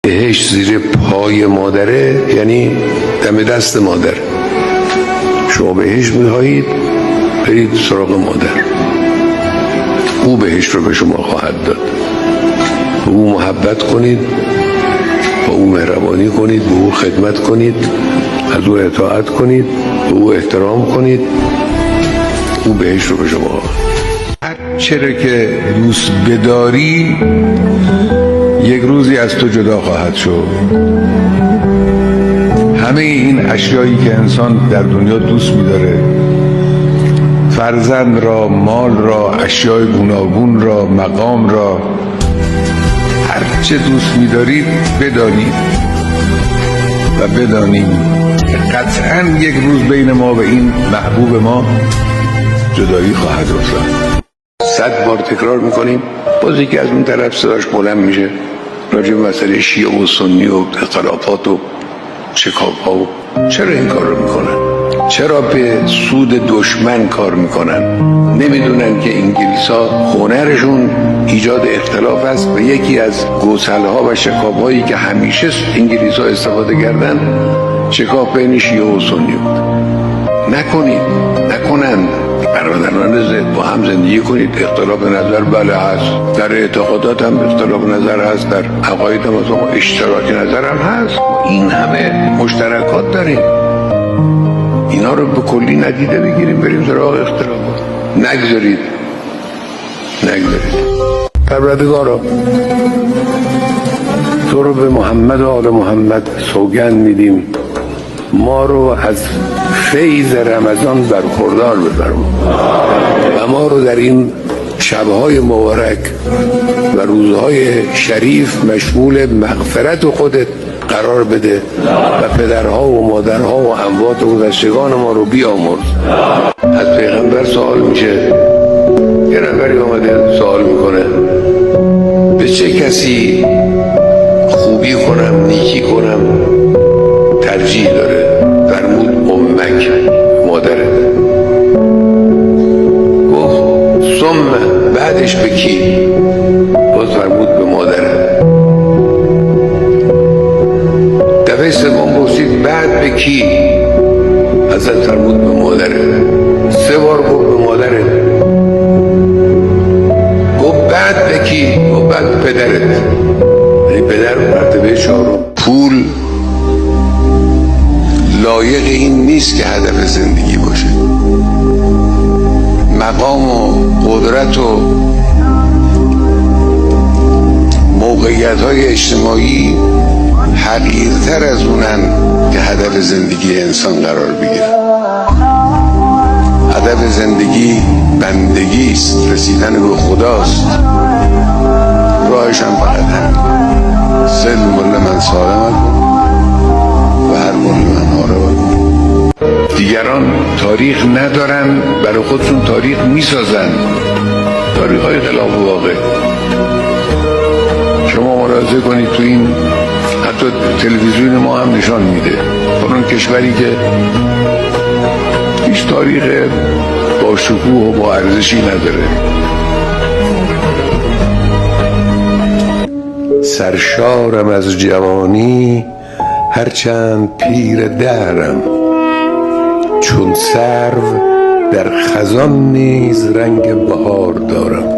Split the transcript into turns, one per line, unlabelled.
بهشت زیر پای مادره، یعنی دم دست مادر. شما بهشت میخواهید برید سراغ مادر، او بهشت رو به شما خواهد داد. به او محبت کنید، به او مهربانی کنید، به او خدمت کنید، از او اطاعت کنید، به او احترام کنید، او بهشت رو به شما خواهد. هر چرا که دوست بداری یک روزی از تو جدا خواهد شد. همه این اشیایی که انسان در دنیا دوست می‌داره، فرزند را، مال را، اشیای گوناگون را، مقام را، هر چه دوست می‌دارید بدارید و بدانیم قطعاً یک روز بین ما و این محبوب ما جدایی خواهد افتاد. 100 بار تکرار میکنیم، باز یکی از اون طرف صداش بلند میشه راجع به مسئله شیعه و سنی و اختلافات و شکاف‌ها. و چرا این کار رو میکنن؟ چرا به سود دشمن کار میکنن؟ نمیدونن که انگلیس‌ها هنرشون ایجاد اختلاف است و یکی از گسل‌ها و شکاف‌هایی که همیشه انگلیس‌ها استفاده کردن شکاف بین شیعه و سنی بود. نکنید، نکنند. برادران ضد با هم زندگی کنید. اختلاف نظر بله هست، در اعتقادات هم اختلاف نظر هست، در عقاید هم اشتراک نظر هم هست. این همه مشترکات داریم، اینا رو به کلی ندیده بگیریم بریم سراغ اختلافات. نگذارید پروردگارا تو رو به محمد و آل محمد سوگند میدیم، ما رو از فیض رمضان برخوردار بفرما و ما رو در این شبهای مبارک و روزهای شریف مشمول مغفرت خودت قرار بده و پدرها و مادرها و اموات و گذشتگان ما رو بیامرز. از پیغمبر سوال میشه، یه نفری آمده سوال میکنه به چه کسی خوبی کنم، نیکی کنم ترجیح داره؟ فرمود امک، مادره. گفت ثم بعدش به کی؟ باز فرمود به مادره. دفعه سوم پرسید بعد به کی؟ حضرت فرمود به مادره. 3 بار گفت به مادره. گفت بعد به کی؟ گفت بعد به پدرت. یعنی پدر مرتبه 4. پول لایق این نیست که هدف زندگی باشه. مقام و قدرت و موقعیت های اجتماعی حقیرتر از اونن که هدف زندگی انسان قرار بگیره. هدف زندگی بندگی است، رسیدن به خداست. راهش هم فقط همین. سل مل من سالمت و هر مل من آره. دیگران تاریخ ندارن، برای خودشون تاریخ میسازن، تاریخ های خلاف واقع. شما ملاحظه کنید تو این حتی تلویزیون ما هم نشان میده اون کشوری که هیچ تاریخ با شکوه و با ارزشی نداره. سرشارم از جوانی هرچند پیر دهرم، چون سرو در خزان نیز رنگ بهار دارم.